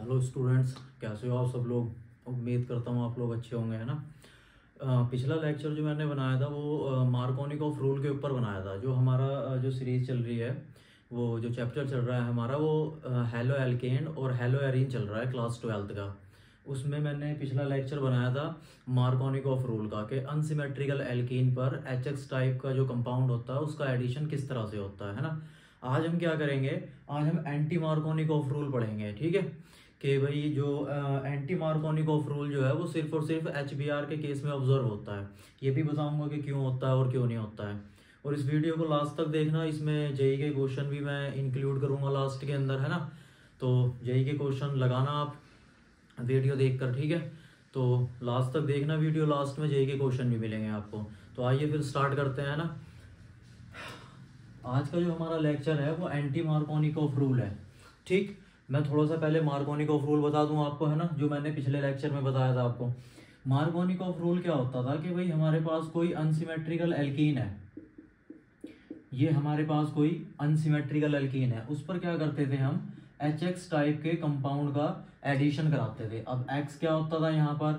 Hello students, कैसे हो आप सब लोग। उम्मीद करता हूँ आप लोग अच्छे होंगे, है ना। पिछला लेक्चर जो मैंने बनाया था वो मार्कोनिक ऑफ रूल के ऊपर बनाया था। जो हमारा जो सीरीज़ चल रही है, वो जो चैप्टर चल रहा है हमारा, वो हेलो एल्केन और हेलो एरीन चल रहा है क्लास 12th का। उसमें मैंने पिछला लेक्चर बनाया था मार्कोनिक ऑफ रूल का, कि अनसिमेट्रिकल एल्कीन पर एच टाइप का जो कंपाउंड होता है उसका एडिशन किस तरह से होता है ना। आज हम क्या करेंगे, आज हम एंटी मार्कोनिक ऑफ रूल पढ़ेंगे, ठीक है। कि भाई जो एंटी मार्कोनिक ऑफ रूल जो है वो सिर्फ और सिर्फ HBr के केस में ऑब्जर्व होता है। ये भी बताऊंगा कि क्यों होता है और क्यों नहीं होता है। और इस वीडियो को लास्ट तक देखना, इसमें जेई के क्वेश्चन भी मैं इंक्लूड करूंगा लास्ट के अंदर, है ना। तो जेई के क्वेश्चन लगाना आप वीडियो देखकर, ठीक है। तो लास्ट तक देखना वीडियो, लास्ट में जेई के क्वेश्चन भी मिलेंगे आपको। तो आइए फिर स्टार्ट करते हैं ना। आज का जो हमारा लेक्चर है वो एंटी मार्कोनिक ऑफ रूल है, ठीक। मैं थोड़ा सा पहले मार्कोनिक ऑफ रूल बता दूं आपको, है ना, जो मैंने पिछले लेक्चर में बताया था आपको। मार्कोनिक ऑफ रूल क्या होता था कि भाई हमारे पास कोई अनसिमेट्रिकल एल्कीन है, ये हमारे पास कोई अनसिमेट्रिकल एल्कीन है, उस पर क्या करते थे हम, HX टाइप के कंपाउंड का एडिशन कराते थे। अब X क्या होता था, यहाँ पर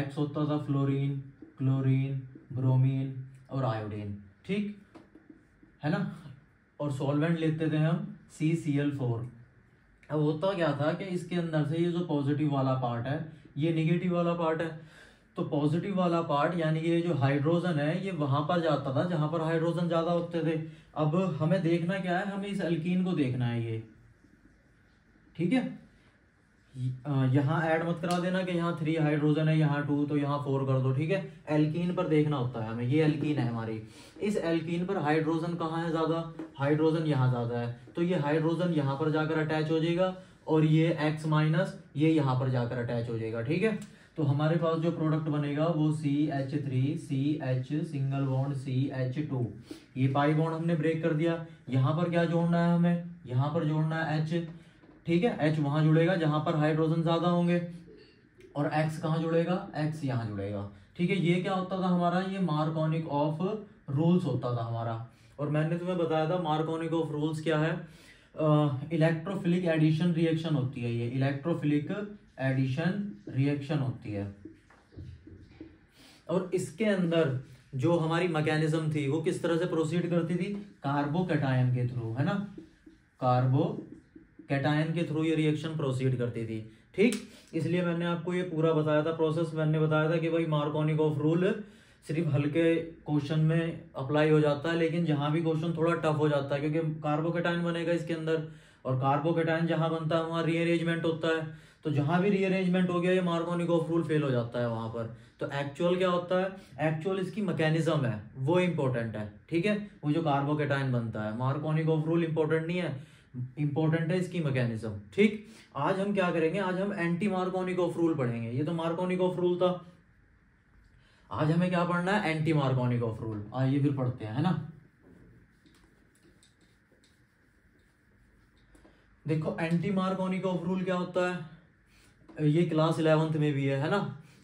X होता था फ्लोरीन, क्लोरीन, ब्रोमीन और आयोडीन, ठीक है ना। और सॉल्वेंट लेते थे हम CCl4। अब होता क्या था कि इसके अंदर से ये जो पॉजिटिव वाला पार्ट है, ये निगेटिव वाला पार्ट है। तो पॉजिटिव वाला पार्ट यानी कि ये जो हाइड्रोजन है ये वहां पर जाता था जहां पर हाइड्रोजन ज्यादा होते थे। अब हमें देखना क्या है, हमें इस एल्कीन को देखना है ये, ठीक है। यहाँ ऐड मत करा देना कि यहाँ 3 हाइड्रोजन है, यहाँ 2, तो यहाँ 4 कर दो, ठीक है। एल्कीन पर देखना होता है हमें, ये एल्कीन है हमारी। इस एल्कीन पर हाइड्रोजन कहाँ है ज्यादा, हाइड्रोजन यहाँ ज्यादा है, तो ये हाइड्रोजन यहाँ पर जाकर अटैच हो जाएगा और ये X माइनस ये यहाँ पर जाकर अटैच हो जाएगा, ठीक है। तो हमारे पास जो प्रोडक्ट बनेगा वो CH3CH सिंगल बॉन्ड CH2। ये पाई बॉन्ड हमने ब्रेक कर दिया। यहाँ पर क्या जोड़ना है हमें, यहाँ पर जोड़ना है H, ठीक है। H वहां जुड़ेगा जहां पर हाइड्रोजन ज्यादा होंगे, और X कहाँ जुड़ेगा, X यहाँ जुड़ेगा, ठीक है। ये क्या होता था हमारा, ये मार्कोनिक ऑफ रूल्स होता था हमारा। और मैंने तुम्हें बताया था मार्कोनिक ऑफ रूल्स क्या है, इलेक्ट्रोफिलिक एडिशन रिएक्शन होती है, ये इलेक्ट्रोफिलिक एडिशन रिएक्शन होती है। और इसके अंदर जो हमारी मैकेनिज्म थी वो किस तरह से प्रोसीड करती थी, कार्बोकैटायन के थ्रू, है ना। कार्बोकैटायन के थ्रू ये रिएक्शन प्रोसीड करती थी, ठीक। इसलिए मैंने आपको ये पूरा बताया था प्रोसेस। मैंने बताया था कि भाई मार्कोनिक ऑफ रूल सिर्फ हल्के क्वेश्चन में अप्लाई हो जाता है, लेकिन जहां भी क्वेश्चन थोड़ा टफ हो जाता है, क्योंकि कार्बोकैटायन बनेगा इसके अंदर, और कार्बोकैटायन जहां बनता है वहां रीअरेंजमेंट होता है। तो जहां भी रीअरेंजमेंट हो गया ये मार्कोनिक ऑफ रूल फेल हो जाता है वहां पर। तो एक्चुअल क्या होता है, एक्चुअल इसकी मैकेनिज्म है वो इंपॉर्टेंट है, ठीक है। वो जो कार्बोकैटायन बनता है, मार्कोनिक ऑफ रूल इंपॉर्टेंट नहीं है, इंपॉर्टेंट है इसकी मैकेनिज्म, ठीक। आज हम क्या करेंगे, आज हम एंटी मार्कोनिक ऑफ रूल पढ़ेंगे। ये तो मार्कोनिक ऑफ रूल था, आज हमें क्या पढ़ना है, एंटी मार्कोनिक ऑफ रूल। आइए फिर पढ़ते हैं, है ना। देखो एंटी मार्कोनिक ऑफ रूल क्या होता है, ये क्लास 11th में भी है ना।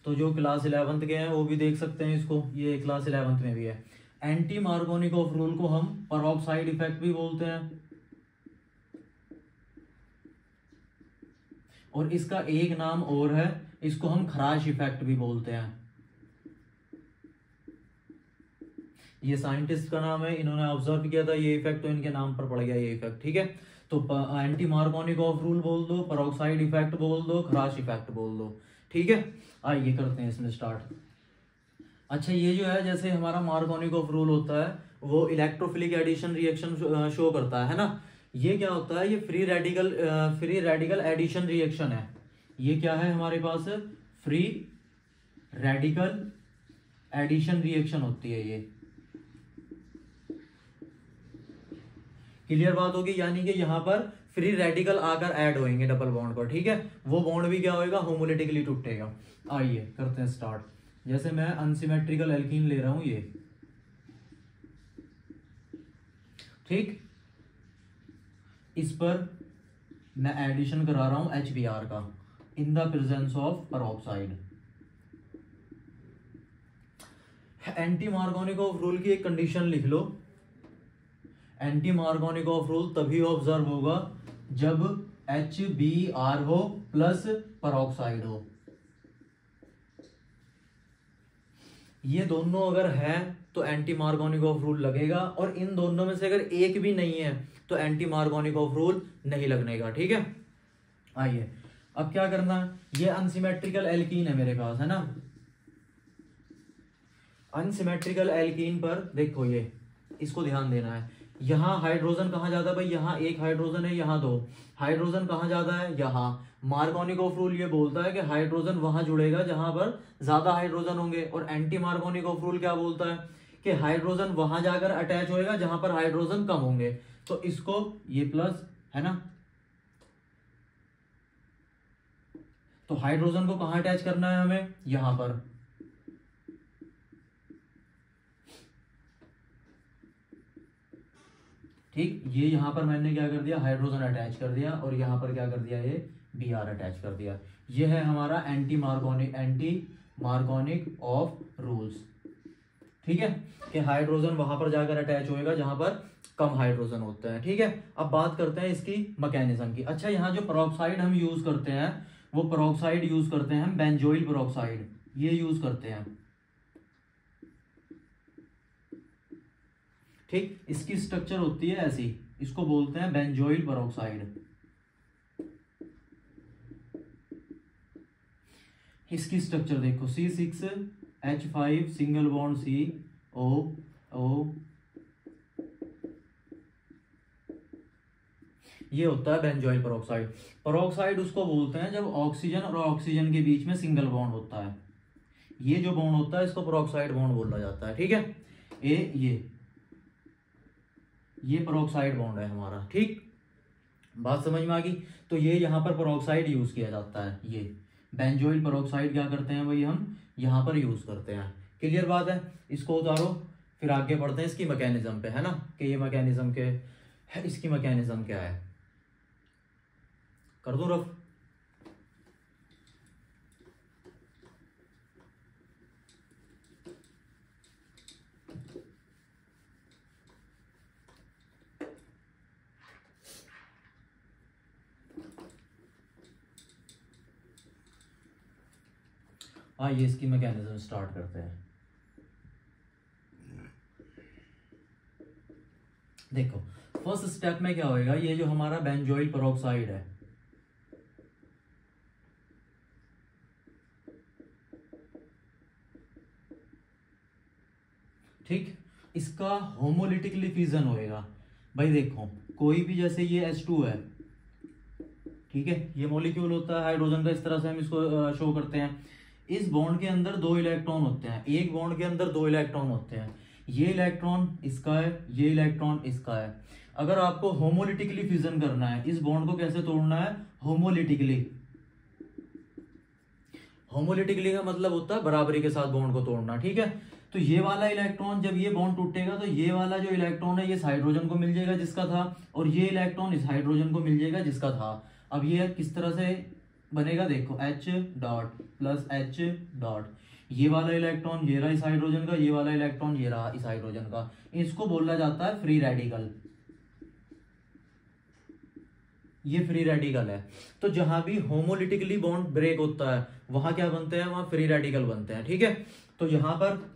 तो जो क्लास 11th के हैं वो भी देख सकते हैं इसको, ये क्लास 11th में भी है। एंटी मार्कोनिक ऑफ रूल को हम पेरोक्साइड इफेक्ट भी बोलते हैं, और इसका एक नाम और है, इसको हम खराश इफेक्ट भी बोलते हैं। ये साइंटिस्ट का नाम है, इन्होंने ऑब्जर्व किया था ये इफेक्ट, तो इनके नाम पर पड़ गया ये इफेक्ट, ठीक है। तो एंटी मार्कोनिक ऑफ रूल बोल दो, पेरोक्साइड इफेक्ट बोल दो, खराश इफेक्ट बोल दो, ठीक है। आइए करते हैं इसमें स्टार्ट। अच्छा, ये जो है जैसे हमारा मार्कोनिक ऑफ रूल होता है वो इलेक्ट्रोफिलिक एडिशन रिएक्शन शो करता है ना। ये क्या होता है, ये फ्री रेडिकल एडिशन रिएक्शन है। ये क्या है हमारे पास, फ्री रेडिकल एडिशन रिएक्शन होती है ये। क्लियर बात होगी, यानी कि यहाँ पर फ्री रेडिकल आकर ऐड होंगे डबल बॉन्ड पर, ठीक है। वो बॉन्ड भी क्या होएगा, होमोलिटिकली टूटेगा। आइए करते हैं स्टार्ट। जैसे मैं अनसिमेट्रिकल एल्कीन ले रहा हूं ये, ठीक। इस पर मैं एडिशन करा रहा हूं HBr का in the presence of peroxide. Anti Markovnikov of rule की एक कंडीशन लिख लो, एंटी मार्कोनिक ऑफ रूल तभी ऑब्जर्व होगा जब HBr हो प्लस पेरोक्साइड हो, ये दोनों अगर है तो एंटी मार्कोनिकॉफ रूल लगेगा, और इन दोनों में से अगर एक भी नहीं है तो एंटी मार्कोनिकॉफ रूल नहीं लगने का। ठीक है, आइए अब क्या करना है, ये अनसिमेट्रिकल एल्कीन है मेरे पास, है ना। अनसिमेट्रिकल एल्कीन पर देखो, ये इसको ध्यान देना है, यहाँ हाइड्रोजन कहाँ जाता है भाई, यहाँ एक हाइड्रोजन है, यहाँ दो हाइड्रोजन कहाँ जाता है, यहाँ। मार्कोनिकॉफ रूल ये बोलता है कि हाइड्रोजन वहां जुड़ेगा जहां पर ज्यादा हाइड्रोजन होंगे, और एंटी मार्कोनिकॉफ रूल क्या बोलता है कि हाइड्रोजन वहां जाकर अटैच होएगा जहां पर हाइड्रोजन कम होंगे। तो इसको ये प्लस है ना, तो हाइड्रोजन को कहां अटैच करना है हमें, यहां पर। ठीक, ये यहां पर मैंने क्या कर दिया, हाइड्रोजन अटैच कर दिया, और यहां पर क्या कर दिया, ये Br अटैच कर दिया। ये है हमारा एंटी मार्कोनिक ऑफ रूल्स। ठीक है, कि हाइड्रोजन वहां पर जाकर अटैच होएगा जहां पर कम हाइड्रोजन होते हैं। ठीक है, अब बात करते हैं इसकी मैकेनिज्म की। अच्छा, यहाँ जो पेरोक्साइड हम यूज करते हैं, वो पेरोक्साइड यूज करते हैं हम बेंजोइल पेरोक्साइड, ये यूज करते हैं। ठीक, इसकी स्ट्रक्चर होती है ऐसी, इसको बोलते हैं बेंजोइल पेरोक्साइड। इसकी स्ट्रक्चर देखो, C6H5 सिंगल बॉन्ड COO, ये होता है बेंजोइल पेरोक्साइड। पेरोक्साइड उसको बोलते हैं जब ऑक्सीजन और ऑक्सीजन के बीच में सिंगल बॉन्ड होता है, ये जो बॉन्ड होता है इसको पेरोक्साइड बॉन्ड बोला जाता है। ठीक है, ये पेरोक्साइड बॉन्ड है हमारा। ठीक, बात समझ में आ गई। तो ये यहाँ पर पेरोक्साइड यूज किया जाता है, ये बेंजोइल पेरोक्साइड क्या करते हैं भाई, हम यहाँ पर यूज करते हैं। क्लियर बात है, इसको उतारो, फिर आगे बढ़ते हैं इसकी मैकेनिज्म पे, है ना, कि ये मैकेनिज्म के इसकी मैकेनिज्म क्या है। कर दूं रफ, आइए इसकी मैकेनिज्म स्टार्ट करते हैं। देखो, फर्स्ट स्टेप में क्या होएगा, ये जो हमारा बेंजोइल पेरोक्साइड है, ठीक, इसका होमोलिटिकली फ्यूजन होएगा। भाई देखो, कोई भी, जैसे ये H2 है, ठीक है, ये मॉलिक्यूल होता है हाइड्रोजन का, इस तरह से हम इसको शो करते हैं। इस बॉन्ड के अंदर 2 इलेक्ट्रॉन होते हैं, एक बॉन्ड के अंदर 2 इलेक्ट्रॉन होते हैं, ये इलेक्ट्रॉन इसका है, ये इलेक्ट्रॉन इसका है। अगर आपको होमोलिटिकली फ्यूजन करना है, इस बॉन्ड को कैसे तोड़ना है, होमोलिटिकली। होमोलिटिकली का मतलब होता है बराबरी के साथ बॉन्ड को तोड़ना। ठीक है, तो ये वाला इलेक्ट्रॉन जब ये बॉन्ड टूटेगा तो ये वाला जो इलेक्ट्रॉन है ये इस हाइड्रोजन को मिल जाएगा जिसका था, और ये इलेक्ट्रॉन इस हाइड्रोजन को मिल जाएगा जिसका था। अब ये किस तरह से बनेगा, देखो, H dot plus H dot, ये वाला इलेक्ट्रॉन ये रहा इस हाइड्रोजन का, ये वाला इलेक्ट्रॉन ये रहा इस हाइड्रोजन का। इसको बोला जाता है फ्री रेडिकल, ये फ्री रेडिकल है। तो जहां भी होमोलिटिकली बॉन्ड ब्रेक होता है वहां क्या बनते हैं, वहां फ्री रेडिकल बनते हैं। ठीक है, तो यहाँ पर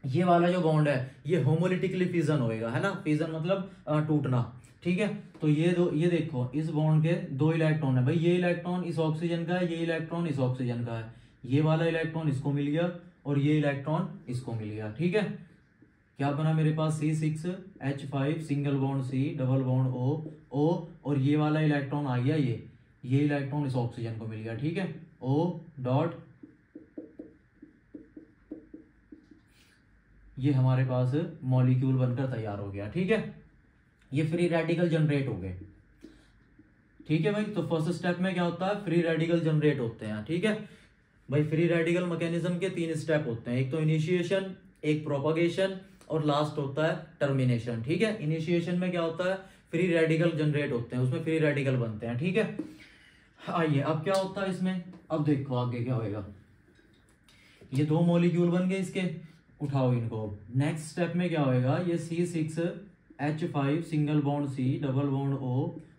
ये वाला जो बॉन्ड है ये होमोलिटिकली फिजन होएगा, है ना, फिजन मतलब टूटना। ठीक है, तो ये देखो, इस बॉन्ड के 2 इलेक्ट्रॉन है भाई, ये इलेक्ट्रॉन इस ऑक्सीजन का है, ये इलेक्ट्रॉन इस ऑक्सीजन का है, ये वाला इलेक्ट्रॉन इसको मिल गया और ये इलेक्ट्रॉन इसको मिल गया। ठीक है, क्या बना मेरे पास, C6H5 single bond C double bond O, और ये वाला इलेक्ट्रॉन आ गया, ये इलेक्ट्रॉन इस ऑक्सीजन को मिल गया। ठीक है, O डॉट, ये हमारे पास मॉलिक्यूल बनकर तैयार हो गया। ठीक है, ये फ्री रेडिकल जनरेट हो गए। ठीक है भाई, तो फर्स्ट स्टेप में क्या होता है, फ्री रेडिकल जनरेट होते हैं। ठीक है भाई, फ्री रेडिकल मैकेनिज्म के 3 स्टेप होते हैं, एक तो इनिशिएशन, एक प्रोपगेशन, और लास्ट होता है टर्मिनेशन। ठीक है, इनिशिएशन में क्या होता है, फ्री रेडिकल जनरेट होते हैं, उसमें फ्री रेडिकल बनते हैं। ठीक है, आइए अब क्या होता है इसमें, अब देखो आगे क्या होएगा। ये 2 मॉलिक्यूल बन गए इसके, उठाओ इनको। नेक्स्ट स्टेप में क्या होएगा, ये C6H5 single bond C double bond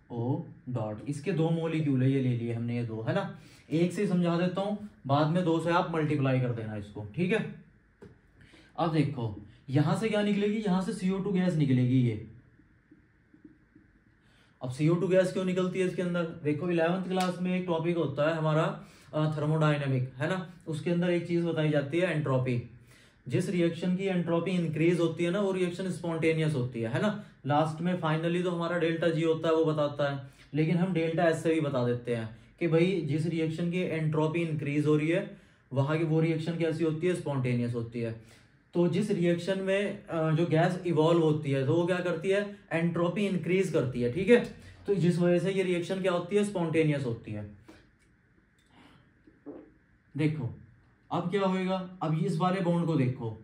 O dot, इसके दो मॉलिक्यूल है, ये ले लिए हमने ये दो, है ना। एक से समझा देता हूं, बाद में दो से आप मल्टीप्लाई कर देना इसको, ठीक है। अब देखो यहां से क्या निकलेगी, यहां से CO2 गैस निकलेगी ये। अब CO2 गैस क्यों निकलती है इसके अंदर, देखो 11th क्लास में एक टॉपिक होता है हमारा थर्मोडायनेमिक, है ना, उसके अंदर एक चीज बताई जाती है एंट्रोपी। जिस रिएक्शन की एंट्रोपी इंक्रीज होती है ना, वो रिएक्शन स्पॉन्टेनियस होती है ना। लास्ट में फाइनली तो हमारा डेल्टा जी होता है, वो बताता है, लेकिन हम डेल्टा एस से भी बता देते हैं कि भाई जिस रिएक्शन की एंट्रोपी इंक्रीज हो रही है वहां की वो रिएक्शन कैसी होती है, स्पॉन्टेनियस होती है। तो जिस रिएक्शन में जो गैस इवॉल्व होती है तो वो क्या करती है, एंट्रोपी इंक्रीज करती है, ठीक है। तो जिस वजह से ये रिएक्शन क्या होती है, स्पॉन्टेनियस होती है। देखो अब क्या होएगा, अब इस वाले बॉन्ड को देखो,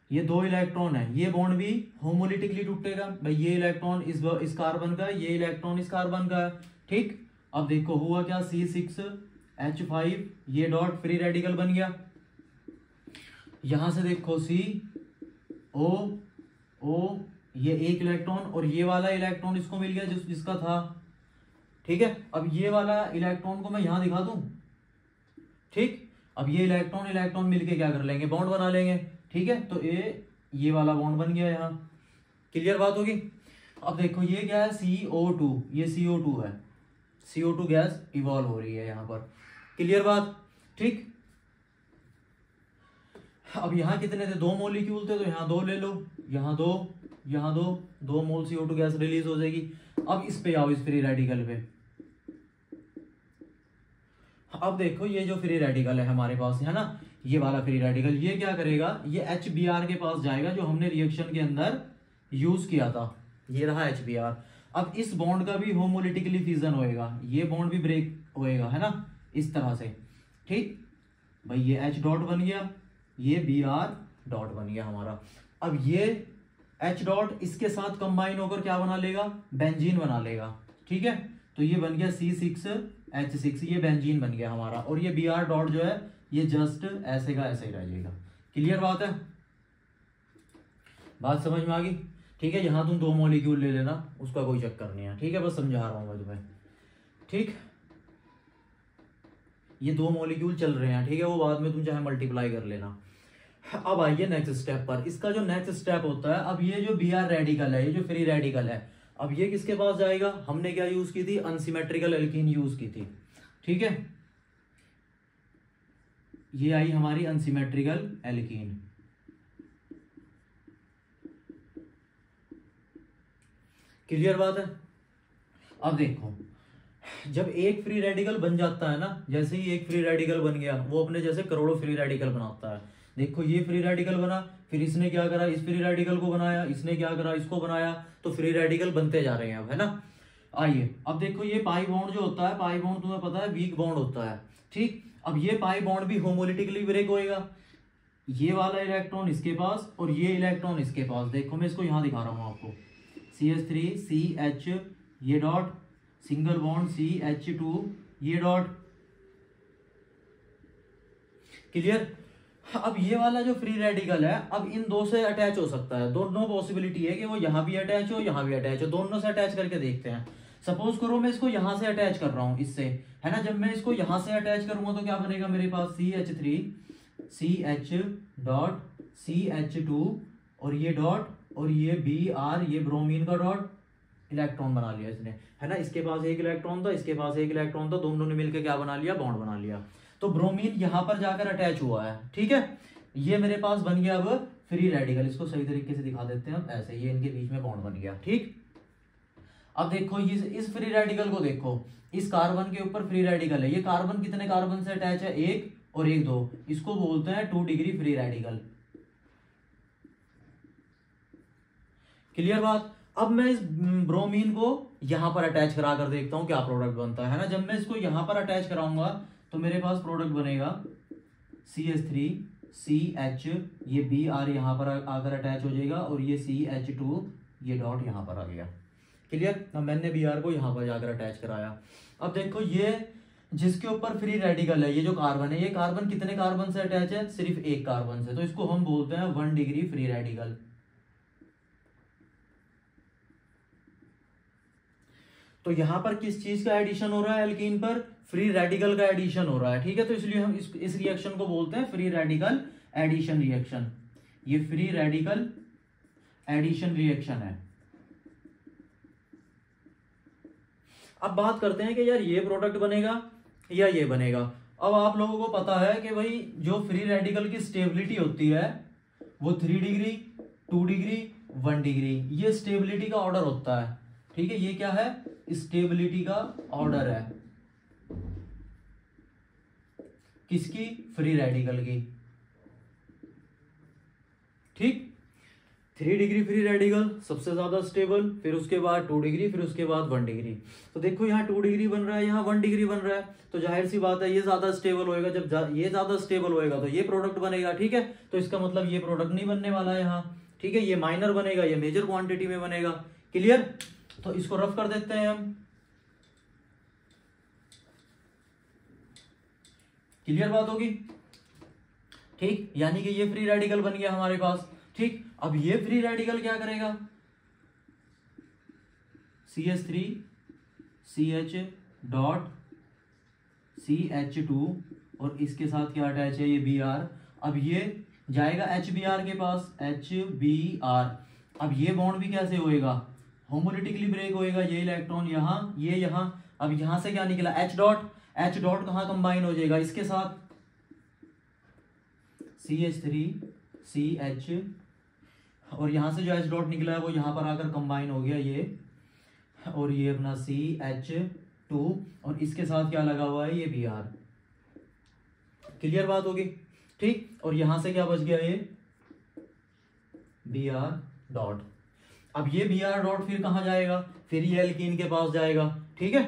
ये दो इलेक्ट्रॉन है, ये बॉन्ड भी होमोलिटिकली टूटेगा भाई, ये इलेक्ट्रॉन इस कार्बन का, ये इलेक्ट्रॉन इस कार्बन का है, ठीक। अब देखो हुआ क्या, C6H5 ये डॉट फ्री रेडिकल बन गया। यहां से देखो CO ये एक इलेक्ट्रॉन और ये वाला इलेक्ट्रॉन इसको मिल गया जिसका था, ठीक है। अब ये वाला इलेक्ट्रॉन को मैं यहां दिखा दूं, ठीक। अब ये इलेक्ट्रॉन मिलके क्या कर लेंगे, बॉन्ड बना लेंगे, ठीक है। तो ये वाला बॉन्ड बन गया यहाँ, क्लियर बात होगी। अब देखो ये क्या है, CO2, ये CO2 है, CO2 गैस इवॉल्व हो रही है यहाँ पर, क्लियर बात, ठीक। अब यहाँ कितने थे, दो मॉलिक्यूल थे, तो यहाँ दो ले लो, यहाँ दो मोल CO2 गैस रिलीज हो जाएगी। अब इस पे आओ, इस फ्री रेडिकल पे। अब देखो ये जो फ्री रेडिकल है हमारे पास, है ना, ये वाला फ्री रेडिकल, ये क्या करेगा, ये HBr के पास जाएगा जो हमने रिएक्शन के अंदर यूज किया था, ये रहा HBr। अब इस बॉन्ड का भी होमोलिटिकली फ्यूजन होएगा, ये बॉन्ड भी ब्रेक होएगा, है ना, इस तरह से, ठीक भाई। ये H डॉट बन गया, ये Br डॉट बन गया हमारा। अब ये H डॉट इसके साथ कंबाइन होकर क्या बना लेगा, बेंजीन बना लेगा, ठीक है। तो ये बन गया C6H6, ये बेंजीन बन गया हमारा। और ये Br डॉट जो है ये जस्ट ऐसे का ऐसे ही रह जाएगा, क्लियर बात है, बात समझ में आ गई, ठीक है। यहां तुम दो मॉलिक्यूल ले लेना, उसका कोई चक्कर नहीं है, ठीक है, बस समझा रहा हूं मैं तुम्हें, ठीक। ये दो मॉलिक्यूल चल रहे हैं, ठीक है, वो बाद में तुम चाहे मल्टीप्लाई कर लेना। अब आइए नेक्स्ट स्टेप पर, इसका जो नेक्स्ट स्टेप होता है, अब ये जो Br रेडिकल है, ये जो फ्री रेडिकल है, अब ये किसके पास जाएगा, हमने क्या यूज की थी, अनसिमेट्रिकल एल्कीन यूज की थी, ठीक है। ये आई हमारी अनसिमेट्रिकल एल्कीन, क्लियर बात है। अब देखो जब एक फ्री रेडिकल बन जाता है ना, जैसे ही एक फ्री रेडिकल बन गया, वो अपने जैसे करोड़ों फ्री रेडिकल बनाता है। देखो ये फ्री रेडिकल बना, फिर इसने क्या करा, इस फ्री रेडिकल को बनाया, इसने क्या करा, इसको बनाया, तो फ्री रेडिकल बनते जा रहे हैं अब, है ना। आइए अब देखो ये पाई बॉन्ड जो होता है, पाई बॉन्ड तुम्हें पता है वीक बॉन्ड होता है, ठीक। अब ये पाई बॉन्ड भी होमोलिटिकली ब्रेक होएगा, ये वाला इलेक्ट्रॉन इसके पास और ये इलेक्ट्रॉन इसके पास। देखो मैं इसको यहां दिखा रहा हूं आपको, CH3CH ये डॉट, सिंगल बॉन्ड CH2 ये डॉट, क्लियर। अब ये वाला जो फ्री रेडिकल है, अब इन दो से अटैच हो सकता है, दोनों पॉसिबिलिटी है कि वो यहां भी अटैच हो, यहां भी अटैच हो, दोनों से अटैच करके देखते हैं। सपोज करो मैं इसको यहां से अटैच कर रहा हूं इससे, है ना, जब मैं इसको यहां से अटैच करूंगा तो क्या बनेगा मेरे पास, CH3CH डॉट CH2 और ये डॉट और ये Br, ये ब्रोमीन का डॉट, इलेक्ट्रॉन बना लिया इसने, है ना। इसके पास एक इलेक्ट्रॉन था, इसके पास एक इलेक्ट्रॉन था, दोनों ने मिलकर क्या बना लिया, बॉन्ड बना लिया। तो ब्रोमीन यहां पर जाकर अटैच हुआ है, ठीक है। ये मेरे पास बन गया अब फ्री रेडिकल, इसको सही तरीके से दिखा देते हैं, ऐसे ये इनके बीच में बॉन्ड बन गया, ठीक। अब देखो इस फ्री रेडिकल को देखो, इस कार्बन के ऊपर फ्री रेडिकल है, ये कार्बन कितने कार्बन से अटैच है, एक और एक दो, इसको बोलते हैं 2 डिग्री फ्री रेडिकल, क्लियर बात। अब मैं इस ब्रोमीन को यहां पर अटैच करा कर देखता हूं क्या प्रोडक्ट बनता है ना। जब मैं इसको यहां पर अटैच कराऊंगा तो मेरे पास प्रोडक्ट बनेगा CH3CH, ये Br यहां पर आकर अटैच हो जाएगा और ये CH2 ये डॉट यहां पर आ गया, क्लियर। अब मैंने Br को यहां पर जाकर अटैच कराया। अब देखो ये जिसके ऊपर फ्री रेडिकल है, ये जो कार्बन है, ये कार्बन कितने कार्बन से अटैच है, सिर्फ एक कार्बन से, तो इसको हम बोलते हैं 1 डिग्री फ्री रेडिकल, तो यहाँ पर किस चीज का एडिशन हो रहा है, एल्कीन पर फ्री रेडिकल का एडिशन हो रहा है, ठीक है। तो इसलिए हम इस रिएक्शन को बोलते हैं फ्री रेडिकल एडिशन रिएक्शन। ये फ्री रेडिकल एडिशन रिएक्शन है। अब बात करते हैं कि यार ये प्रोडक्ट बनेगा या ये बनेगा। अब आप लोगों को पता है कि भाई जो फ्री रेडिकल की स्टेबिलिटी होती है वो 3 डिग्री, 2 डिग्री, 1 डिग्री, ये स्टेबिलिटी का ऑर्डर होता है, ठीक है। ये क्या है, स्टेबिलिटी का ऑर्डर है, किसकी, फ्री रेडिकल की, ठीक। 3 डिग्री फ्री रेडिकल सबसे ज्यादा स्टेबल, फिर उसके बाद 2 डिग्री, फिर उसके बाद 1 डिग्री। तो देखो यहाँ 2 डिग्री बन रहा है, यहाँ 1 डिग्री बन रहा है, तो जाहिर सी बात है ये ज्यादा स्टेबल होएगा। जब ये ज्यादा स्टेबल होएगा तो ये प्रोडक्ट बनेगा, ठीक है। तो इसका मतलब ये प्रोडक्ट नहीं बनने वाला है यहाँ, ठीक है। ये माइनर बनेगा, ये मेजर क्वांटिटी में बनेगा। क्लियर। तो इसको रफ कर देते हैं हम। क्लियर बात होगी, ठीक। यानी कि ये फ्री रेडिकल बन गया हमारे पास, ठीक। अब ये फ्री रेडिकल क्या करेगा, CH3 CH डॉट CH2 और इसके साथ क्या अटैच है, ये Br। अब ये जाएगा HBr के पास, HBr। अब ये बॉन्ड भी कैसे होएगा, होमोलिटिकली ब्रेक होएगा, ये इलेक्ट्रॉन यहाँ, ये यहाँ। अब यहां से क्या निकला, H डॉट कहां कंबाइन हो जाएगा, इसके साथ CH3 CH, और यहां से जो H डॉट निकला है वो यहां पर आकर कंबाइन हो गया ये, और ये अपना CH2, और इसके साथ क्या लगा हुआ है, ये Br। क्लियर बात होगी, ठीक। और यहां से क्या बच गया, ये Br डॉट। अब ये Br डॉट फिर कहां जाएगा, फिर ये एल्कीन के पास जाएगा, ठीक है।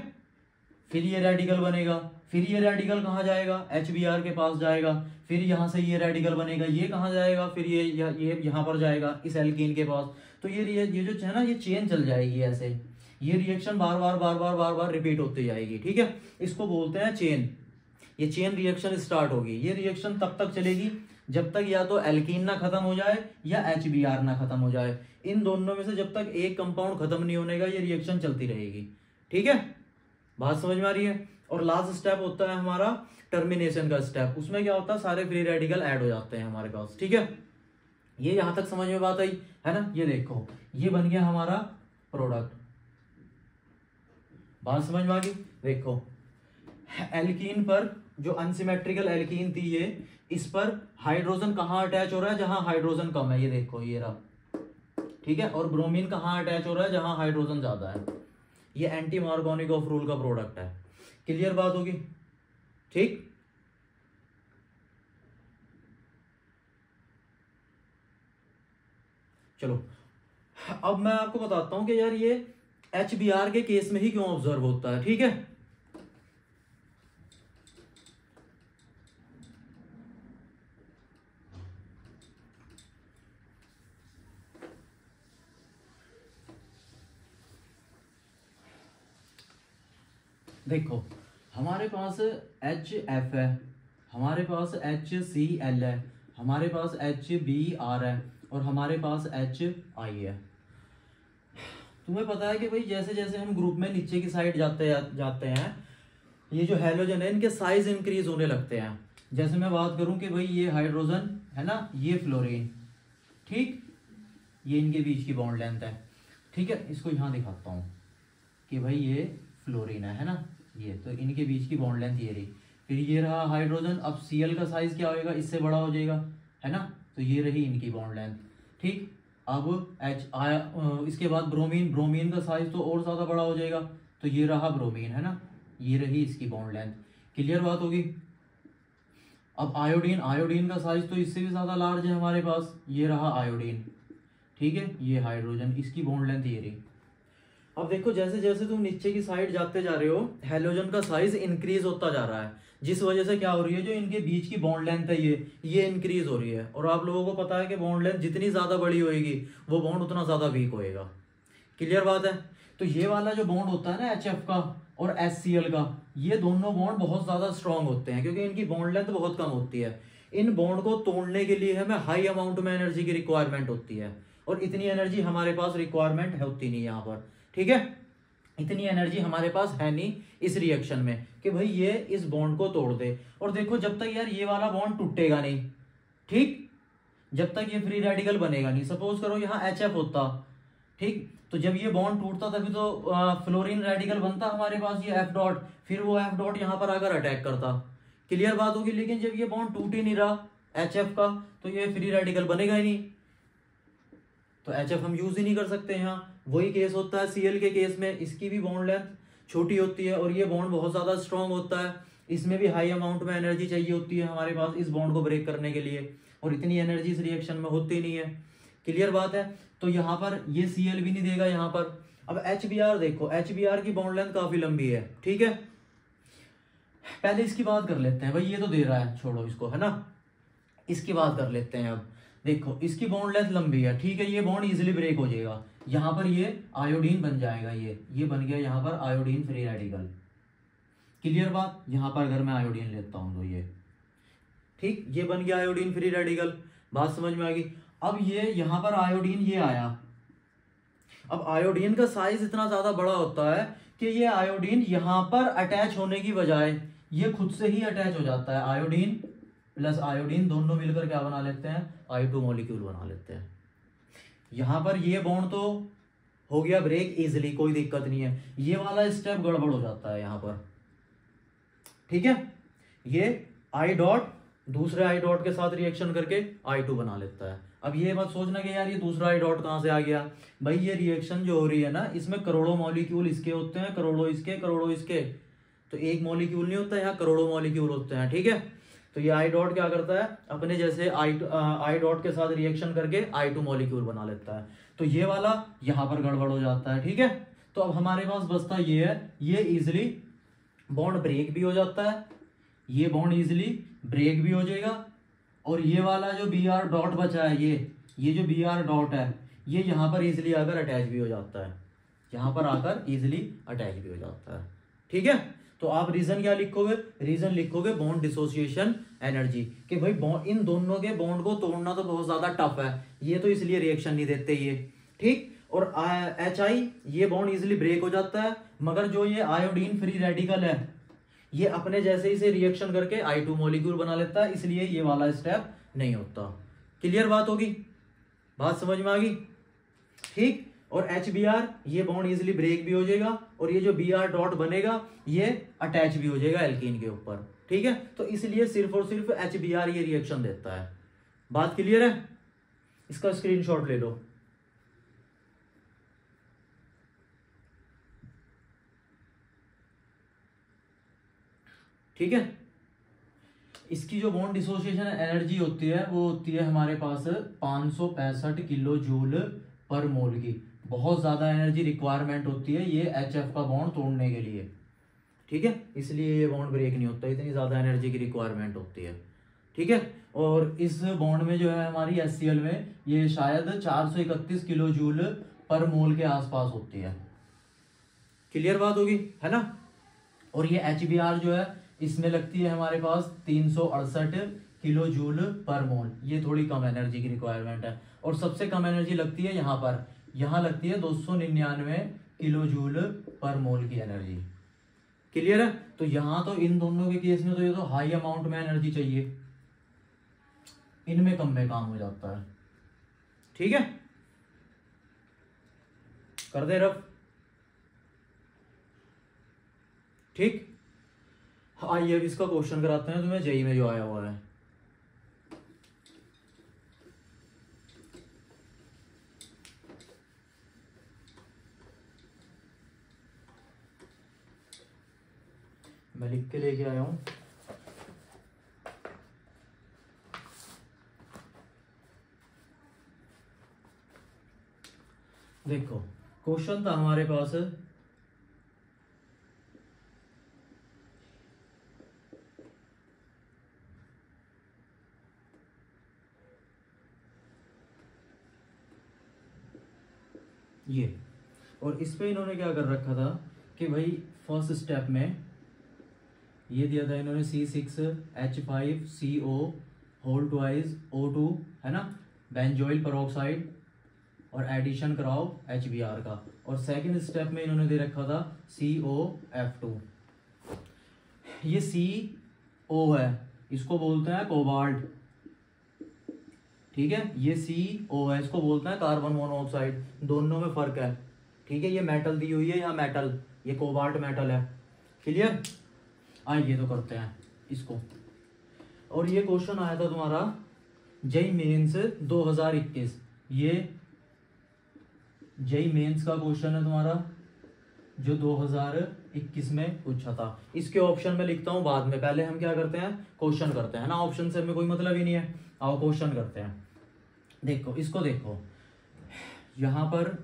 फिर ये रेडिकल बनेगा, फिर ये रेडिकल कहां जाएगा, HBr के पास जाएगा, फिर यहां से ये रेडिकल बनेगा, ये कहां जाएगा, फिर ये यहां पर जाएगा, इस एल्कीन के पास। तो ये जो है ना, ये चेन चल जाएगी ऐसे, ये रिएक्शन बार बार रिपीट होती जाएगी, ठीक है। इसको बोलते हैं चेन। ये चेन रिएक्शन स्टार्ट होगी। ये रिएक्शन तब तक चलेगी जब तक या तो एल्कीन ना खत्म हो जाए या HBr ना खत्म हो जाए। इन दोनों में से जब तक एक कंपाउंड खत्म नहीं होने का ये रिएक्शन चलती रहेगी, ठीक है। बात समझ में आ रही है। और लास्ट स्टेप होता है हमारा टर्मिनेशन का स्टेप। उसमें क्या होता है, सारे फ्री रेडिकल ऐड हो जाते हैं हमारे पास, ठीक है। ये यहां तक समझ में बात आई है ना। ये देखो, ये बन गया हमारा प्रोडक्ट। बात समझ में आ गई। देखो एल्कीन पर, जो अनसिमेट्रिकल एल्कीन थी ये, इस पर हाइड्रोजन कहां अटैच हो रहा है, जहां हाइड्रोजन कम है, ये देखो ये रहा, ठीक है। और ब्रोमीन कहां अटैच हो रहा है, जहां हाइड्रोजन ज्यादा है। ये एंटी मार्कोनिकोव रूल का प्रोडक्ट है। क्लियर बात होगी, ठीक। चलो अब मैं आपको बताता हूं कि यार ये HBr के केस में ही क्यों ऑब्जर्व होता है, ठीक है। देखो हमारे पास HF है, हमारे पास HCl है, हमारे पास HBr है, और हमारे पास HI है। तुम्हें पता है कि भाई जैसे जैसे हम ग्रुप में नीचे की साइड जाते हैं, ये जो हैलोजन है इनके साइज इंक्रीज होने लगते हैं। जैसे मैं बात करूं कि भाई ये हाइड्रोजन है ना, ये फ्लोरीन, ठीक, ये इनके बीच की बॉन्ड लेंथ है, ठीक है। इसको यहां दिखाता हूं कि भाई ये फ्लोरीन है ना, ये तो इनके बीच की बॉन्ड लेंथ ये रही। फिर ये रहा हाइड्रोजन। अब Cl का साइज क्या होएगा, इससे बड़ा हो जाएगा, है ना। तो ये रही इनकी बॉन्ड लेंथ, ठीक। अब इसके बाद ब्रोमीन का साइज तो और ज्यादा बड़ा हो जाएगा, तो ये रहा ब्रोमीन, है ना, ये रही इसकी बॉन्ड लेंथ। क्लियर बात होगी। अब आयोडीन का साइज तो इससे भी ज्यादा लार्ज है हमारे पास, ये रहा आयोडीन, ठीक है। ये हाइड्रोजन, इसकी बॉन्ड लेंथ ये रही। अब देखो जैसे जैसे तुम नीचे की साइड जाते जा रहे हो, हेलोजन का साइज इंक्रीज होता जा रहा है, जिस वजह से क्या हो रही है, जो इनके बीच की बॉन्ड लेंथ है ये इंक्रीज हो रही है। और आप लोगों को पता है कि बॉन्ड लेंथ जितनी ज्यादा बड़ी होगी वो बॉन्ड उतना ज्यादा वीक होएगा। क्लियर बात है। तो ये वाला जो बॉन्ड होता है ना HF का और HCl का, ये दोनों बॉन्ड बहुत ज्यादा स्ट्रांग होते हैं क्योंकि इनकी बॉन्ड लेंथ बहुत कम होती है। इन बॉन्ड को तोड़ने के लिए हमें हाई अमाउंट में एनर्जी की रिक्वायरमेंट होती है, और इतनी एनर्जी हमारे पास रिक्वायरमेंट होती नहीं यहाँ पर, ठीक है। इतनी एनर्जी हमारे पास है नहीं इस रिएक्शन में कि भाई ये इस बॉन्ड को तोड़ दे। और देखो जब तक यार ये वाला बॉन्ड टूटेगा नहीं, ठीक, जब तक ये फ्री रेडिकल बनेगा नहीं। सपोज करो यहाँ HF होता, ठीक, तो जब ये बॉन्ड टूटता तभी तो फ्लोरीन रेडिकल बनता हमारे पास, ये F डॉट, फिर वो F डॉट यहाँ पर आकर अटैक करता। क्लियर बात होगी। लेकिन जब ये बॉन्ड टूट ही नहीं रहा HF का, तो ये फ्री रेडिकल बनेगा ही नहीं, तो HF हम यूज ही नहीं कर सकते यहाँ। वही केस होता है Cl के केस में, इसकी भी बॉन्ड लेंथ छोटी होती है और ये बॉन्ड बहुत ज्यादा स्ट्रांग होता है, इसमें भी हाई अमाउंट में एनर्जी चाहिए होती है हमारे पास इस बॉन्ड को ब्रेक करने के लिए, और इतनी एनर्जी इस रिएक्शन में होती नहीं है। क्लियर बात है। तो यहाँ पर ये Cl भी नहीं देगा यहाँ पर। अब HBr देखो, HBr की बॉन्ड लेंथ काफी लंबी है, ठीक है। पहले इसकी बात कर लेते हैं, भाई ये तो दे रहा है, छोड़ो इसको, है ना, इसकी बात कर लेते हैं। अब देखो इसकी बॉन्ड लेंथ लंबी है, ठीक है, ये बॉन्ड इजीली ब्रेक हो जाएगा, यहाँ पर ये आयोडीन बन जाएगा, ये बन गया यहाँ पर आयोडीन फ्री रेडिकल। क्लियर बात। यहाँ पर अगर मैं आयोडीन लेता हूँ तो ये, ठीक, ये बन गया आयोडीन फ्री रेडिकल। बात समझ में आ गई। अब ये यहाँ पर आयोडीन ये आया, अब आयोडीन का साइज इतना ज्यादा बड़ा होता है कि ये आयोडीन यहाँ पर अटैच होने की बजाय ये खुद से ही अटैच हो जाता है। आयोडीन प्लस आयोडीन दोनों मिलकर क्या बना लेते हैं, I2 मॉलिक्यूल बना लेते हैं। यहाँ पर ये बॉन्ड तो हो गया ब्रेक इजिली, कोई दिक्कत नहीं है। ये वाला स्टेप गड़बड़ हो जाता है यहाँ पर, ठीक है। ये I डॉट दूसरे I डॉट के साथ रिएक्शन करके I2 बना लेता है। अब ये मत सोचना कि यार ये दूसरा I डॉट कहाँ से आ गया। भाई ये रिएक्शन जो हो रही है ना, इसमें करोड़ों मॉलिक्यूल इसके होते हैं, करोड़ों इसके, तो एक मॉलिक्यूल नहीं होता, यहाँ करोड़ों मॉलिक्यूल होते हैं, ठीक है। तो ये I डॉट क्या करता है, अपने जैसे I डॉट के साथ रिएक्शन करके I2 मॉलिक्यूल बना लेता है। तो ये वाला यहाँ पर गड़बड़ हो जाता है, ठीक है। तो अब हमारे पास बचता ये है, ये इजिली बॉन्ड ब्रेक भी हो जाता है, ये बॉन्ड इजिली ब्रेक भी हो जाएगा, और ये वाला जो Br डॉट बचा है, ये जो Br डॉट है, ये यहाँ पर इजिली आकर अटैच भी हो जाता है, यहाँ पर आकर इजिली अटैच भी हो जाता है, ठीक है। तो आप रीजन क्या लिखोगे, रीजन लिखोगे बॉन्ड डिसोसिएशन एनर्जी, कि भाई इन दोनों के बॉन्ड को तोड़ना तो बहुत ज्यादा टफ है, ये तो इसलिए रिएक्शन नहीं देते ये, ठीक। और HI ये बॉन्ड इजिली ब्रेक हो जाता है, मगर जो ये आयोडीन फ्री रेडिकल है, ये अपने जैसे ही से रिएक्शन करके I2 मॉलिक्यूल बना लेता है, इसलिए ये वाला स्टेप नहीं होता। क्लियर बात होगी, बात समझ में आ गई, ठीक। और HBr ये बॉन्ड इजिली ब्रेक भी हो जाएगा, और ये जो Br डॉट बनेगा ये अटैच भी हो जाएगा एल्कीन के ऊपर, ठीक है। तो इसलिए सिर्फ और सिर्फ HBr ये रिएक्शन देता है। बात क्लियर है, इसका स्क्रीनशॉट ले लो। ठीक है। इसकी जो बॉन्ड डिसोसिएशन एनर्जी होती है वो होती है हमारे पास 565 किलो जूल पर मोल की। बहुत ज्यादा एनर्जी रिक्वायरमेंट होती है ये HF का बॉन्ड तोड़ने के लिए, ठीक है, इसलिए ये बॉन्ड ब्रेक नहीं होता, इतनी ज्यादा एनर्जी की रिक्वायरमेंट होती है, ठीक है। और इस बॉन्ड में जो है हमारी HCl में ये शायद 431 किलो जूल पर मोल के आसपास होती है। क्लियर बात होगी, है ना। और ये HBr जो है इसमें लगती है हमारे पास 368 किलो जूल पर मोल, ये थोड़ी कम एनर्जी की रिक्वायरमेंट है। और सबसे कम एनर्जी लगती है यहाँ पर, यहाँ लगती है 299 किलो जूल पर मोल की एनर्जी। क्लियर है। तो यहाँ तो इन दोनों के केस में तो ये तो हाई अमाउंट में एनर्जी चाहिए, इनमें कम में काम हो जाता है, ठीक है। कर दे रफ, ठीक। आइए अब इसका क्वेश्चन कराते हैं तुम्हें जेई में जो आया हुआ है। मैं लिख के लेके आया हूं। देखो क्वेश्चन था हमारे पास ये, और इस पे इन्होंने क्या कर रखा था कि भाई फर्स्ट स्टेप में ये दिया था इन्होंने C6H5CO होल ट्वाइस O2, है ना, बेंजोइल पेरोक्साइड, और एडिशन कराओ HBr का, और सेकंड स्टेप में इन्होंने दे रखा था COF2। ये CO है, इसको बोलते हैं कोबाल्ट, ठीक है। ये CO है, इसको बोलते हैं कार्बन मोनोऑक्साइड। दोनों में फर्क है, ठीक है। ये मेटल दी हुई है, यहाँ मेटल, ये कोबाल्ट मेटल है। क्लियर? आइए तो करते हैं इसको। और ये क्वेश्चन आया था तुम्हारा जेई मेंस 2021। ये जेई मेंस का क्वेश्चन है तुम्हारा, जो 2021 में पूछा था। इसके ऑप्शन में लिखता हूं बाद में, पहले हम क्या करते हैं, क्वेश्चन करते हैं ना। ऑप्शन से हमें कोई मतलब ही नहीं है, आओ क्वेश्चन करते हैं। देखो इसको, देखो यहां पर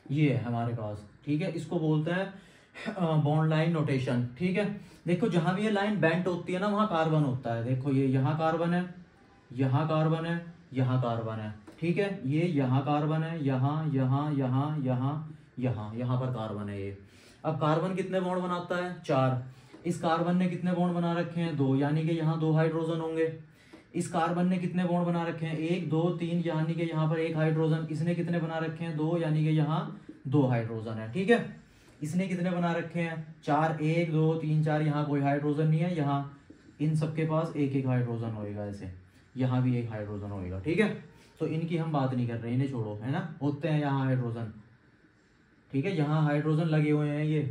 ये है हमारे पास, ठीक है। इसको बोलते हैं बॉन्ड लाइन नोटेशन, ठीक है। देखो जहां भी ये लाइन बेंट होती है ना, वहां कार्बन होता है। देखो ये यहाँ कार्बन है, यहाँ कार्बन है, यहाँ कार्बन है, ठीक है। ये यहाँ कार्बन है, यहाँ यहाँ यहाँ यहाँ यहाँ यहाँ पर कार्बन है ये। अब कार्बन कितने बॉन्ड बनाता है? 4। इस कार्बन ने कितने बॉन्ड बना रखे हैं? 2, यानी कि यहाँ 2 हाइड्रोजन होंगे। इस कार्बन ने कितने बॉन्ड बना रखे हैं? 1 2 3, यानी कि यहाँ पर 1 हाइड्रोजन। इसने कितने बना रखे हैं? 2, यानी कि यहाँ 2 हाइड्रोजन है, ठीक है। इसने कितने बना रखे हैं? 4, 1 2 3 4, यहाँ कोई हाइड्रोजन नहीं है। यहाँ इन सबके पास 1 हाइड्रोजन होएगा, ऐसे यहाँ भी 1 हाइड्रोजन होएगा, ठीक है। तो इनकी हम बात नहीं कर रहे, इन्हें छोड़ो, है ना। होते हैं यहाँ हाइड्रोजन, ठीक है, यहाँ हाइड्रोजन लगे हुए हैं ये,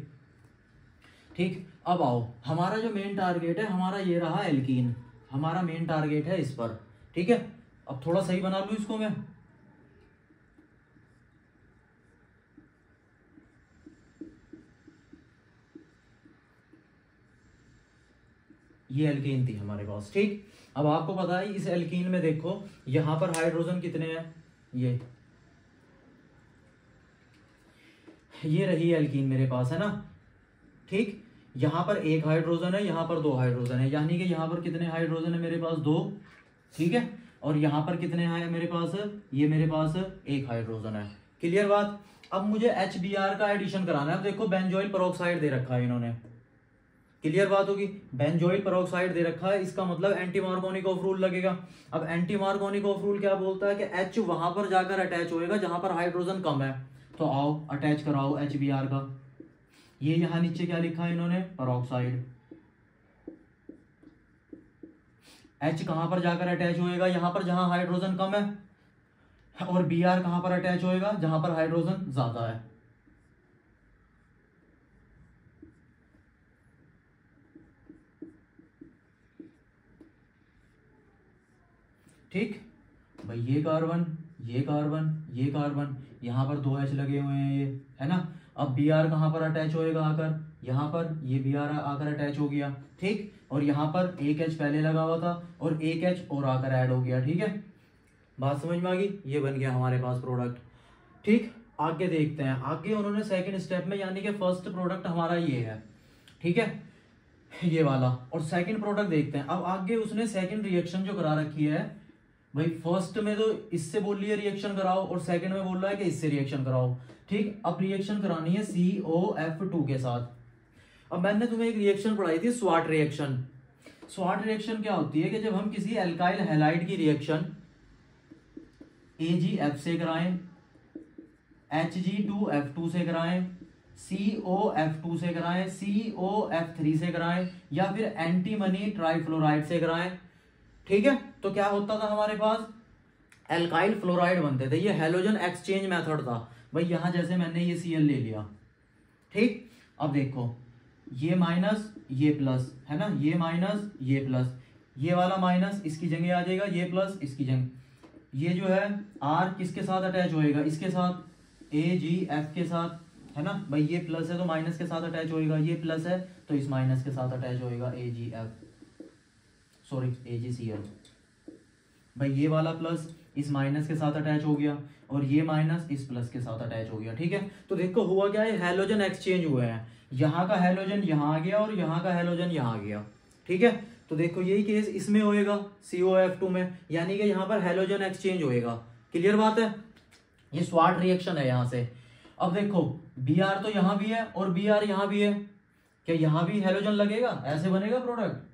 ठीक। अब आओ, हमारा जो मेन टारगेट है हमारा ये रहा एल्कीन। हमारा मेन टारगेट है इस पर, ठीक है। अब थोड़ा सही बना लूं इसको मैं। ये एल्कीन थी हमारे पास, ठीक। अब आपको पता है इस एल्कीन में देखो यहां पर हाइड्रोजन कितने हैं? ये रही एल्कीन मेरे पास, है ना, ठीक। यहाँ पर 1 हाइड्रोजन है, यहाँ पर 2 हाइड्रोजन है, यानी कि यहाँ पर कितने हाइड्रोजन है मेरे पास? 2, ठीक है। और यहाँ पर कितने हैं मेरे पास? ये मेरे पास 1 हाइड्रोजन है। क्लियर बात? अब मुझे HBr का एडिशन कराना है। देखो बेंजोइल पेरोक्साइड दे रखा है इन्होंने, क्लियर बात होगी। बेंजोइल पेरोक्साइड दे रखा है, इसका मतलब एंटी मार्कोनिकोव रूल लगेगा। अब एंटी मार्कोनिकोव रूल क्या बोलता है कि H वहां पर जाकर अटैच होएगा जहां पर हाइड्रोजन कम है। तो आओ अटैच कराओ HBr का। ये यहां नीचे क्या लिखा है इन्होंने? पेरोक्साइड। H कहां पर जाकर अटैच होएगा? यहां पर जहां हाइड्रोजन कम है। और Br कहां पर अटैच होएगा? जहां पर हाइड्रोजन ज्यादा है। ठीक भाई, ये कार्बन, ये कार्बन, ये कार्बन, यहाँ पर 2 H लगे हुए हैं ये, है ना। अब Br कहाँ पर अटैच होएगा? आकर यहाँ पर, ये Br आकर अटैच हो गया, ठीक। और यहाँ पर 1 H पहले लगा हुआ था और 1 H और आकर ऐड हो गया, ठीक है। बात समझ में आ गई? ये बन गया हमारे पास प्रोडक्ट, ठीक। आगे देखते हैं। आगे उन्होंने सेकंड स्टेप में, यानी कि फर्स्ट प्रोडक्ट हमारा ये है, ठीक है, ये वाला। और सेकंड प्रोडक्ट देखते हैं। अब आगे उसने सेकंड रिएक्शन जो करा रखी है भाई, फर्स्ट में तो इससे बोल लिया रिएक्शन कराओ और सेकंड में बोल रहा है कि इससे रिएक्शन कराओ, ठीक। अब रिएक्शन करानी है COF2 के साथ। अब मैंने तुम्हें एक रिएक्शन पढ़ाई थी, स्वाट रिएक्शन। स्वाट रिएक्शन क्या होती है कि जब हम किसी एल्काइल हैलाइड की रिएक्शन AgF से कराएं, Hg2F2 से कराएं, COF2 से कराएं, COF3 से कराएं, या फिर एंटीमनी ट्राइफ्लोराइड से कराएं, ठीक है। तो क्या होता था हमारे पास? एल्काइल फ्लोराइड बनते थे। ये हैलोजन एक्सचेंज मेथड था भाई। यहां जैसे मैंने ये Cl ले लिया, ठीक। अब देखो ये माइनस, ये प्लस, है ना, ये माइनस, ये प्लस, ये वाला माइनस इसकी जगह आ जाएगा, ये प्लस इसकी जगह। ये जो है R किसके साथ अटैच होएगा? इसके साथ, AgF के साथ, है ना भाई। ये प्लस है तो माइनस के साथ अटैच होएगा, ये प्लस है तो इस माइनस के साथ अटैच होएगा, AgCl भाई। ये वाला प्लस इस माइनस के साथ अटैच हो गया और ये माइनस इस प्लस के साथ अटैच हो गया, ठीक है। तो देखो हुआ क्या है, हैलोजन एक्सचेंज हुए हैं। यहाँ का हैलोजन यहाँ आ गया और यहाँ का हैलोजन यहाँ आ गया, ठीक है। तो देखो यही केस इसमें होएगा COF2 में, यानी कि यहाँ पर हैलोजन एक्सचेंज होएगा। क्लियर बात है? ये स्वाट रिएक्शन है यहाँ से। अब देखो Br तो यहाँ भी है और Br यहाँ भी है, क्या यहाँ भी हैलोजन लगेगा? ऐसे बनेगा प्रोडक्ट?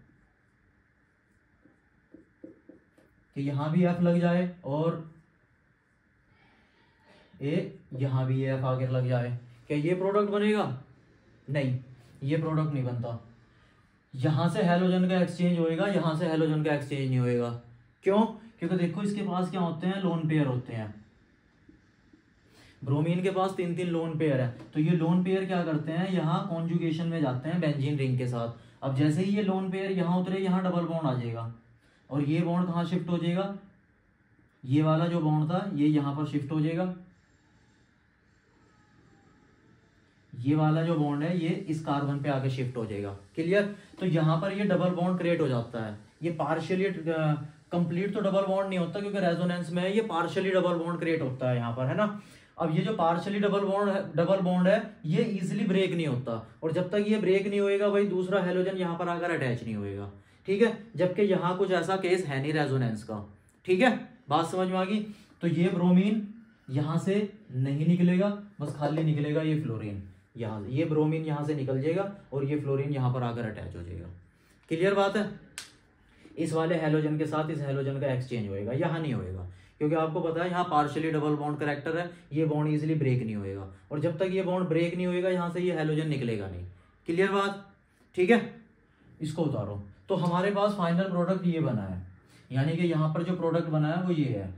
कि यहाँ भी एफ लग जाए और यहाँ भी एफ आगे लग जाए, क्या ये प्रोडक्ट बनेगा? नहीं, ये प्रोडक्ट नहीं बनता। यहाँ से हेलोजन का एक्सचेंज होएगा, यहाँ से हेलोजन का एक्सचेंज नहीं होएगा। क्यों? क्योंकि देखो इसके पास क्या होते हैं, लोन पेयर होते हैं। ब्रोमीन के पास 3-3 लोन पेयर है, तो ये लोन पेयर क्या करते हैं, यहाँ कॉन्जुगेशन में जाते हैं बेंजीन रिंग के साथ। अब जैसे ही ये लोन पेयर यहाँ उतरे, यहाँ डबल बॉन्ड आ जाएगा और ये बॉन्ड कहाँ शिफ्ट हो जाएगा, ये वाला जो बॉन्ड था ये यहाँ पर शिफ्ट हो जाएगा। ये वाला जो बॉन्ड है ये इस कार्बन पे आके शिफ्ट हो जाएगा। क्लियर? तो यहाँ पर ये डबल बॉन्ड क्रिएट हो जाता है। ये पार्शियली कंप्लीट तो डबल बॉन्ड नहीं होता क्योंकि रेजोनेंस में है, ये पार्शियली डबल बॉन्ड क्रिएट होता है यहाँ पर, है ना। अब ये जो पार्शियली डबल बॉन्ड है ये इजीली ब्रेक नहीं होता, और जब तक ये ब्रेक नहीं होएगा भाई दूसरा हेलोजन यहाँ पर आकर अटैच नहीं होएगा। ठीक है, जबकि यहाँ कुछ ऐसा केस है नहीं रेजोनेंस का। ठीक है, बात समझ में आ गई? तो ये ब्रोमीन यहाँ से नहीं निकलेगा, बस खाली निकलेगा ये फ्लोरीन यहाँ से। ये ब्रोमीन यहाँ से निकल जाएगा और ये फ्लोरीन यहाँ पर आकर अटैच हो जाएगा। क्लियर बात है? इस वाले हेलोजन के साथ इस हेलोजन का एक्सचेंज होएगा, यहाँ नहीं होएगा क्योंकि आपको पता है यहाँ पार्शियली डबल बॉन्ड करैक्टर है, ये बॉन्ड इजीली ब्रेक नहीं होएगा, और जब तक ये बॉन्ड ब्रेक नहीं होएगा यहाँ से ये हेलोजन निकलेगा नहीं। क्लियर बात? ठीक है, इसको उतारो। तो हमारे पास फाइनल प्रोडक्ट ये बना है, यानी कि यहाँ पर जो प्रोडक्ट बना है वो ये है।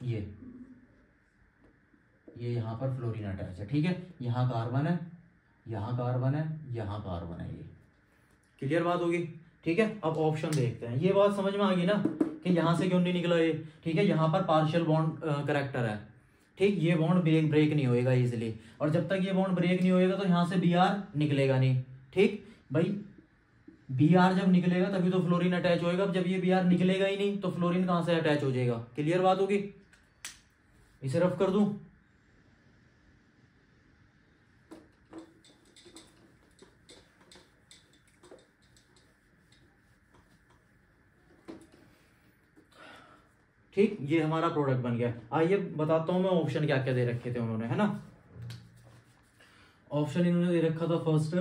ये यहाँ पर फ्लोरीन अटैच है। ठीक है, यहाँ कार्बन है, यहाँ कार्बन है, यहाँ कार्बन है। ये क्लियर बात होगी? ठीक है, अब ऑप्शन देखते हैं। ये बात समझ में आ गई ना कि यहाँ से क्यों नहीं निकला ये? ठीक है, यहाँ पर पार्शियल बॉन्ड करैक्टर है। ठीक, ये बॉन्ड ब्रेक नहीं होएगा इजीली, और जब तक ये बॉन्ड ब्रेक नहीं होएगा तो यहाँ से Br निकलेगा नहीं। ठीक भाई, Br जब निकलेगा तभी तो फ्लोरीन अटैच होएगा। जब ये Br निकलेगा ही नहीं तो फ्लोरीन कहाँ से अटैच हो जाएगा? क्लियर बात होगी? इसे रफ कर दूं? ठीक, ये हमारा प्रोडक्ट बन गया। आइए बताता हूं मैं ऑप्शन क्या क्या दे रखे थे उन्होंने, है ना। ऑप्शन इन्होंने दे रखा था फर्स्ट,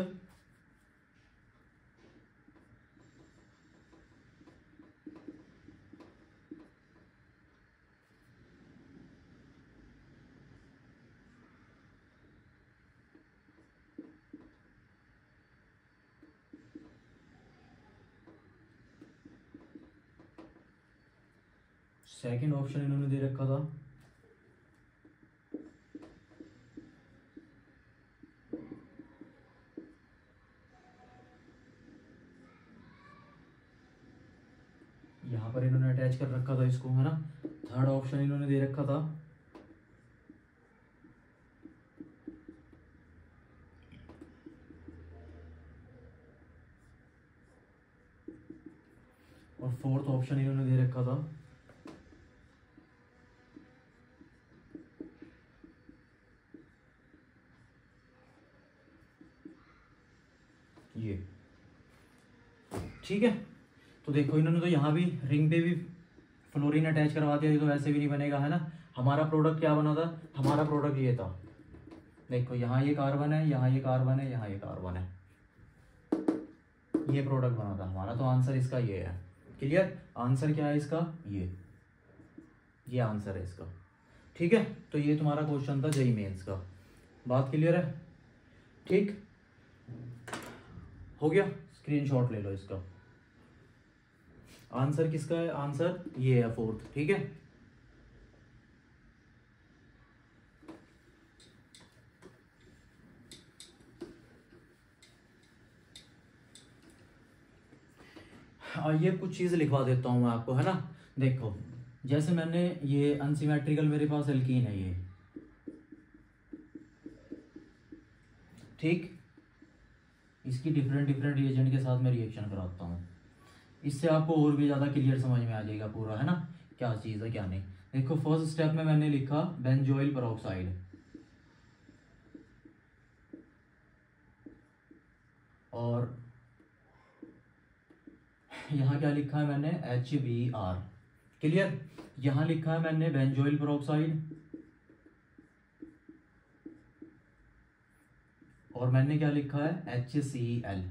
सेकंड ऑप्शन इन्होंने दे रखा था यहाँ पर इन्होंने अटैच कर रखा था इसको, है ना। थर्ड ऑप्शन इन्होंने दे रखा था और फोर्थ ऑप्शन इन्होंने दे रखा था ये। ठीक है, तो देखो इन्होंने तो यहाँ भी रिंग पे भी फ्लोरीन अटैच करवा दिया, तो वैसे भी नहीं बनेगा, है ना। हमारा प्रोडक्ट क्या बना था? हमारा प्रोडक्ट ये था, देखो यहाँ ये कार्बन है, यहाँ ये कार्बन है, यहाँ ये कार्बन है, ये प्रोडक्ट बना था हमारा। तो आंसर इसका ये है। क्लियर? आंसर क्या है इसका? ये आंसर है इसका। ठीक है, तो ये तुम्हारा क्वेश्चन था जेईई मेंस का। बात क्लियर है? ठीक हो गया, स्क्रीनशॉट ले लो इसका। आंसर किसका है? आंसर ये है फोर्थ। ठीक है, ये कुछ चीज़ लिखवा देता हूँ मैं आपको, है ना। देखो जैसे मैंने ये अनसिमेट्रिकल, मेरे पास एल्कीन है ये, ठीक। इसकी डिफरेंट रिएजेंट के साथ मैं रिएक्शन कराता हूँ, इससे आपको और भी ज़्यादा क्लियर समझ में आ जाएगा पूरा, है ना, क्या चीज़ है क्या नहीं। देखो फर्स्ट स्टेप में मैंने लिखा बेंजोइल पेरोक्साइड, और यहाँ क्या लिखा है मैंने? HBr। क्लियर? यहाँ लिखा है मैंने बेंजोइल पेरोक्साइड, और मैंने क्या लिखा है? HCl।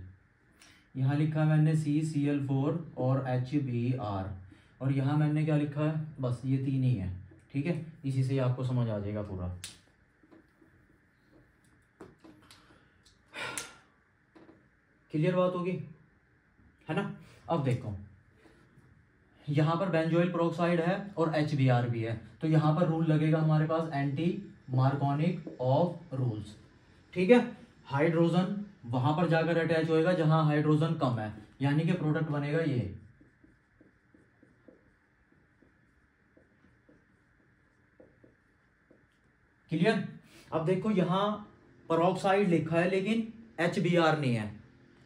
यहाँ लिखा है मैंने CCl4 और HBr, और यहाँ मैंने क्या लिखा है, बस ये तीन ही है। ठीक है, इसी से आपको समझ आ जाएगा पूरा। क्लियर बात होगी, है ना। अब देखो यहाँ पर बेंजोइल पेरोक्साइड है और HBr भी है, तो यहाँ पर रूल लगेगा हमारे पास एंटी मार्कोनिक ऑफ रूल्स। ठीक है, हाइड्रोजन वहां पर जाकर अटैच होएगा जहां हाइड्रोजन कम है, यानी कि प्रोडक्ट बनेगा ये। क्लियर। अब देखो यहाँ पेरोक्साइड लिखा है लेकिन HBr नहीं है।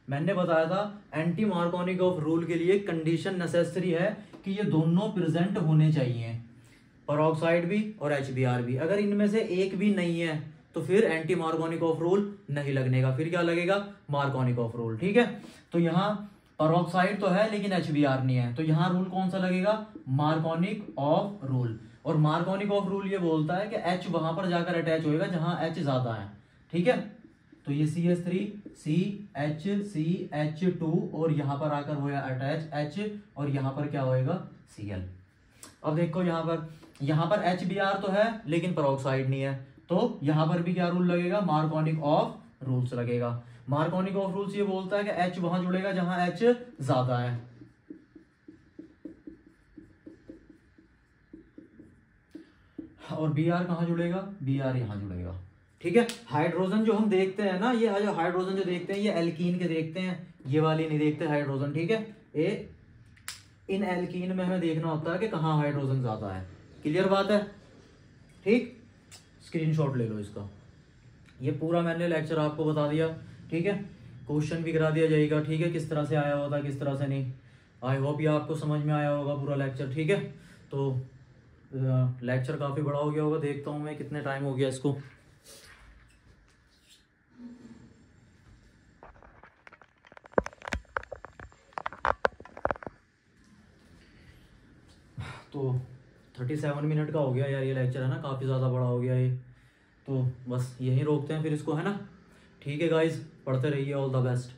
मैंने बताया था एंटी मार्कोनिक ऑफ रूल के लिए कंडीशन नेसेसरी है कि ये दोनों प्रेजेंट होने चाहिए, पेरोक्साइड भी और HBr भी। अगर इनमें से एक भी नहीं है तो फिर एंटी मार्कोनिक ऑफ रूल नहीं लगने का, फिर क्या लगेगा, मार्कोनिक ऑफ रूल। ठीक है, तो यहाँ पेरोक्साइड तो है लेकिन HBr नहीं है, तो यहाँ रूल कौन सा लगेगा, मार्कोनिक ऑफ रूल। और मार्कोनिक ऑफ रूल ये बोलता है कि H वहां पर जाकर अटैच होएगा जहां H ज्यादा है। ठीक है, तो ये CH3 CH2 और यहाँ पर आकर होया अटैच H, और यहाँ पर क्या होएगा, Cl। अब देखो यहाँ पर HBr तो है लेकिन पेरोक्साइड नहीं है, तो यहाँ पर भी क्या रूल लगेगा, मार्कोनिक ऑफ रूल्स लगेगा। मार्कोनिक ऑफ रूल्स ये बोलता है कि H वहां जुड़ेगा जहां H ज्यादा है। और Br कहाँ जुड़ेगा, Br यहाँ जुड़ेगा। ठीक है, हाइड्रोजन जो हम देखते हैं ना, ये जो हाइड्रोजन जो देखते हैं ये एल्कीन के देखते हैं, ये वाली नहीं देखते हाइड्रोजन। ठीक है, ये इन एल्कीन में हमें देखना होता है कि कहाँ हाइड्रोजन ज्यादा है। क्लियर बात है। ठीक, स्क्रीनशॉट ले लो इसका। ये पूरा मैंने लेक्चर आपको बता दिया। ठीक है, क्वेश्चन भी करा दिया जाएगा। ठीक है, किस तरह से आया होता किस तरह से नहीं। आई होप ये आपको समझ में आया होगा पूरा लेक्चर। ठीक है, तो लेक्चर काफ़ी बड़ा हो गया होगा, देखता हूँ मैं कितने टाइम हो गया इसको। तो 37 मिनट का हो गया यार ये लेक्चर, है ना, काफ़ी ज़्यादा बड़ा हो गया ये। तो बस यहीं रोकते हैं फिर इसको, है ना। ठीक है गाइज, पढ़ते रहिए, ऑल द बेस्ट।